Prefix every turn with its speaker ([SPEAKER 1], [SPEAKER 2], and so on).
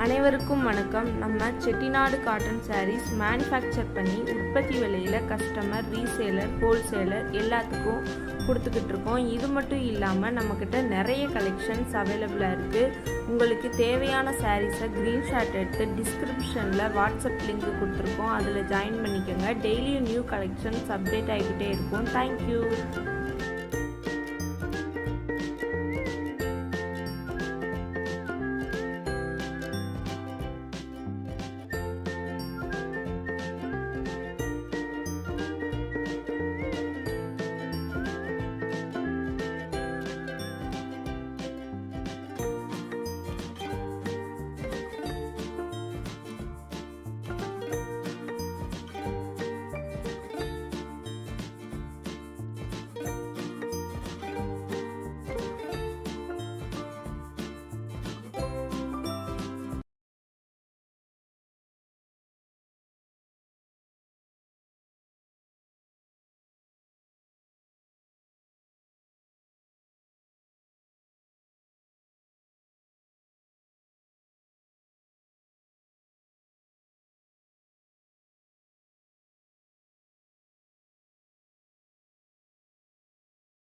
[SPEAKER 1] அனைவருக்கும் வணக்கம். நம்ம செட்டிநாடு காட்டன் சாரீஸ் மேனுஃபேக்சர் பண்ணி உற்பத்தி விலையில் கஸ்டமர், ரீசேலர், ஹோல்சேலர் எல்லாத்துக்கும் கொடுத்துக்கிட்டு இருக்கோம். இது மட்டும் இல்லாமல் நம்மக்கிட்ட நிறைய கலெக்ஷன்ஸ் அவைலபிளாக இருக்குது. உங்களுக்கு தேவையான சாரீஸை ஸ்க்ரீன்ஷாட் எடுத்து டிஸ்கிரிப்ஷனில் வாட்ஸ்அப் லிங்க் கொடுத்துருக்கோம். அதில் ஜாயின் பண்ணிக்கோங்க. டெய்லியும் நியூ கலெக்ஷன்ஸ் அப்டேட் ஆகிக்கிட்டே இருக்கும். தேங்க்யூ.